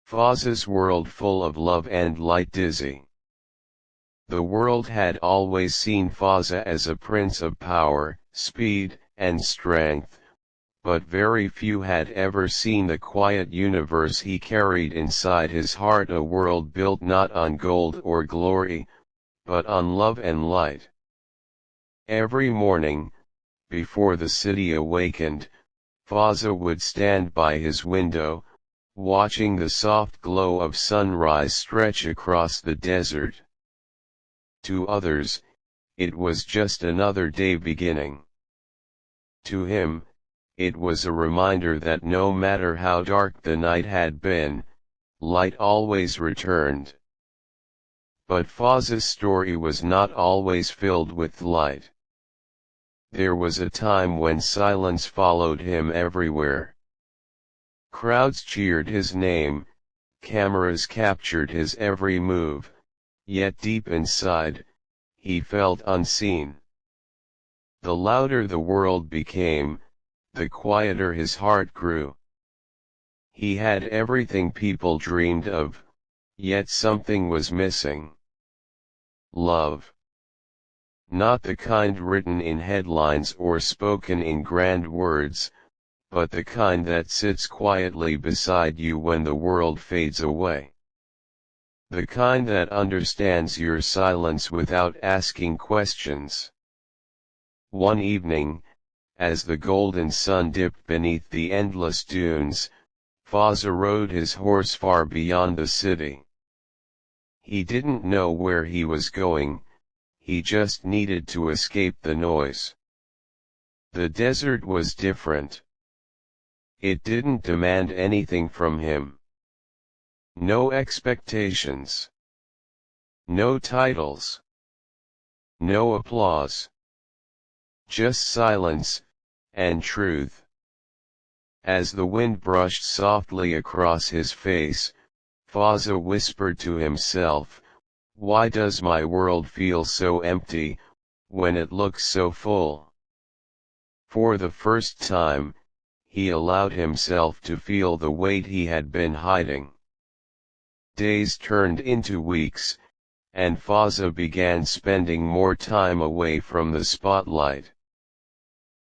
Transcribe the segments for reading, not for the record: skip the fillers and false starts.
Fazza's world full of love and light dizzy. The world had always seen Fazza as a prince of power, speed, and strength, but very few had ever seen the quiet universe he carried inside his heart, a world built not on gold or glory, but on love and light. Every morning, before the city awakened, Fazza would stand by his window, watching the soft glow of sunrise stretch across the desert. To others, it was just another day beginning. To him, it was a reminder that no matter how dark the night had been, light always returned. But Fazza's story was not always filled with light. There was a time when silence followed him everywhere. Crowds cheered his name, cameras captured his every move, yet deep inside, he felt unseen. The louder the world became, the quieter his heart grew. He had everything people dreamed of, yet something was missing. Love. Not the kind written in headlines or spoken in grand words, but the kind that sits quietly beside you when the world fades away. The kind that understands your silence without asking questions. One evening, as the golden sun dipped beneath the endless dunes, Fazza rode his horse far beyond the city. He didn't know where he was going, he just needed to escape the noise. The desert was different. It didn't demand anything from him. No expectations. No titles. No applause. Just silence, and truth. As the wind brushed softly across his face, Fazza whispered to himself, "Why does my world feel so empty, when it looks so full?" For the first time, he allowed himself to feel the weight he had been hiding. Days turned into weeks, and Fazza began spending more time away from the spotlight.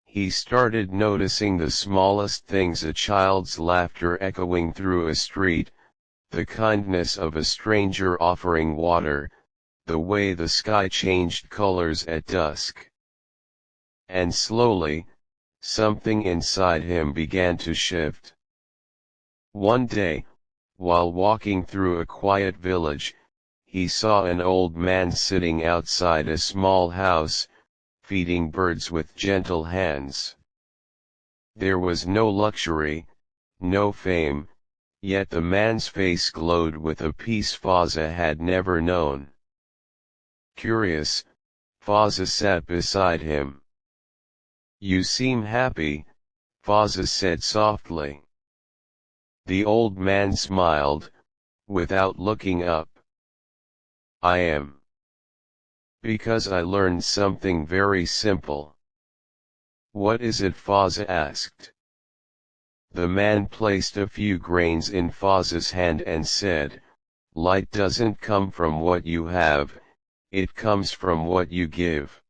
He started noticing the smallest things: a child's laughter echoing through a street, the kindness of a stranger offering water, the way the sky changed colors at dusk. And slowly, something inside him began to shift. One day, while walking through a quiet village, he saw an old man sitting outside a small house, feeding birds with gentle hands. There was no luxury, no fame, yet the man's face glowed with a peace Fazza had never known. Curious, Fazza sat beside him. "You seem happy," Fazza said softly. The old man smiled, without looking up. "I am. Because I learned something very simple." "What is it?" Fazza asked. The man placed a few grains in Fazza's hand and said, "Light doesn't come from what you have, it comes from what you give."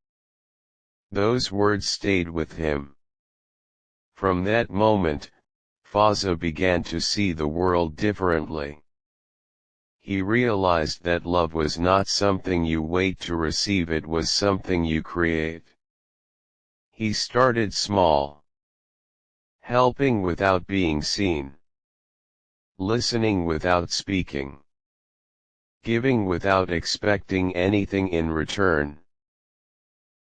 Those words stayed with him. From that moment, Fazza began to see the world differently. He realized that love was not something you wait to receive, it was something you create. He started small. Helping without being seen. Listening without speaking. Giving without expecting anything in return.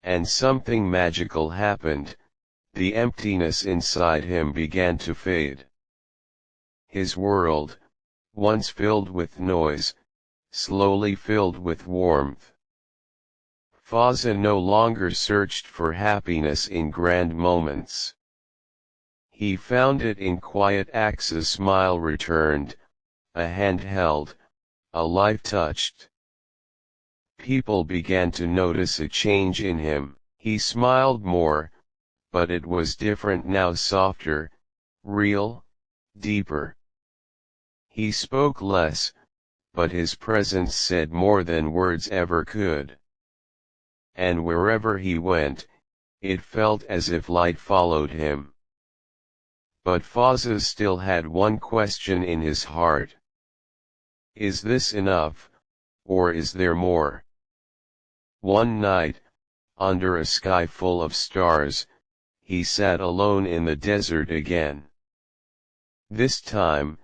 And something magical happened: the emptiness inside him began to fade. His world, once filled with noise, slowly filled with warmth. Fazza no longer searched for happiness in grand moments. He found it in quiet acts: a smile returned, a hand held, a life touched. People began to notice a change in him. He smiled more, but it was different now: softer, real, deeper. He spoke less, but his presence said more than words ever could. And wherever he went, it felt as if light followed him. But Fazza still had one question in his heart. Is this enough, or is there more? One night, under a sky full of stars, he sat alone in the desert again. This time,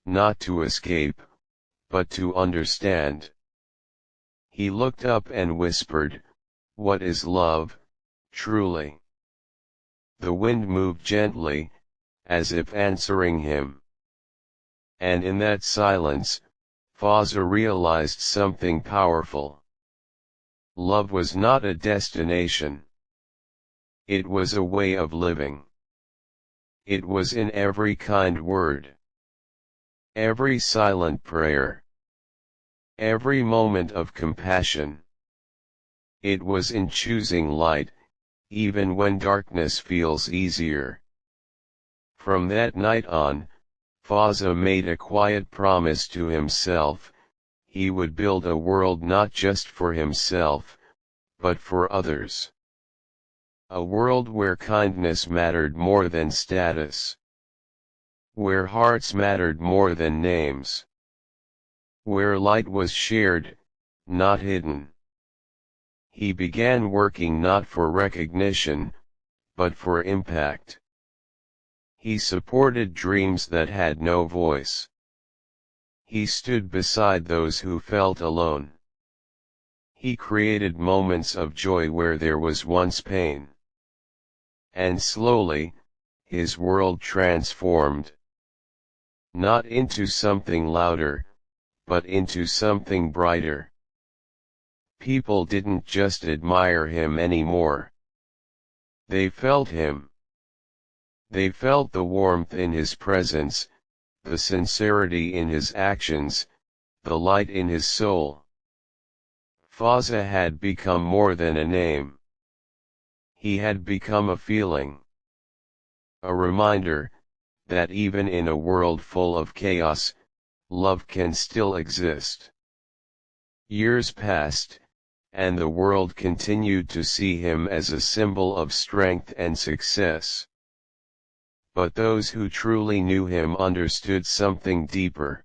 not to escape, but to understand. He looked up and whispered, "What is love, truly?" The wind moved gently, as if answering him. And in that silence, Fazza realized something powerful. Love was not a destination. It was a way of living. It was in every kind word, every silent prayer, every moment of compassion. It was in choosing light, even when darkness feels easier. From that night on, Fazza made a quiet promise to himself: he would build a world not just for himself, but for others. A world where kindness mattered more than status. Where hearts mattered more than names. Where light was shared, not hidden. He began working not for recognition, but for impact. He supported dreams that had no voice. He stood beside those who felt alone. He created moments of joy where there was once pain. And slowly, his world transformed. Not into something louder, but into something brighter. People didn't just admire him anymore. They felt him. They felt the warmth in his presence, the sincerity in his actions, the light in his soul. Fazza had become more than a name. He had become a feeling. A reminder that even in a world full of chaos, love can still exist. Years passed, and the world continued to see him as a symbol of strength and success. But those who truly knew him understood something deeper.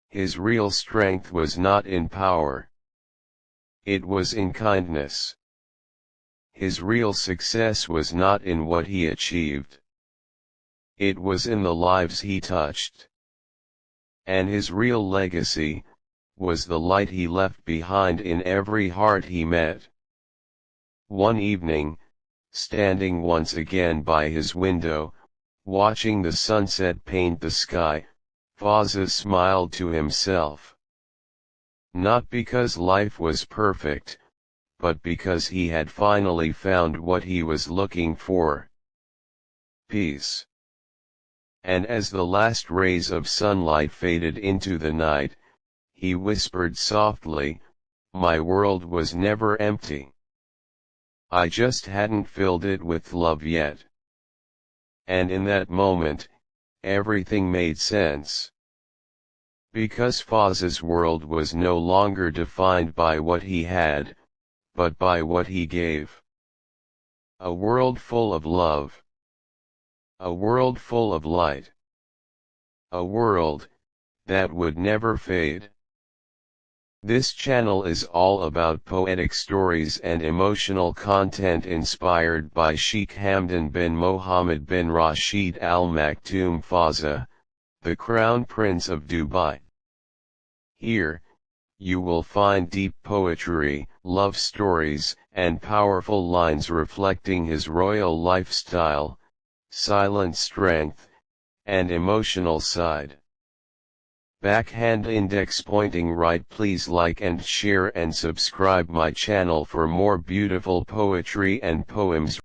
His real strength was not in power. It was in kindness. His real success was not in what he achieved. It was in the lives he touched. And his real legacy was the light he left behind in every heart he met. One evening, standing once again by his window, watching the sunset paint the sky, Fazza smiled to himself. Not because life was perfect, but because he had finally found what he was looking for: peace. And as the last rays of sunlight faded into the night, he whispered softly, "My world was never empty. I just hadn't filled it with love yet." And in that moment, everything made sense. Because Fazza's world was no longer defined by what he had, but by what he gave. A world full of love. A world full of light. A world that would never fade. This channel is all about poetic stories and emotional content inspired by Sheikh Hamdan bin Mohammed bin Rashid Al Maktoum Fazza, the Crown Prince of Dubai. Here, you will find deep poetry, love stories, and powerful lines reflecting his royal lifestyle, silent strength, and emotional side. Backhand index pointing right. Please like and share and subscribe my channel for more beautiful poetry and poems.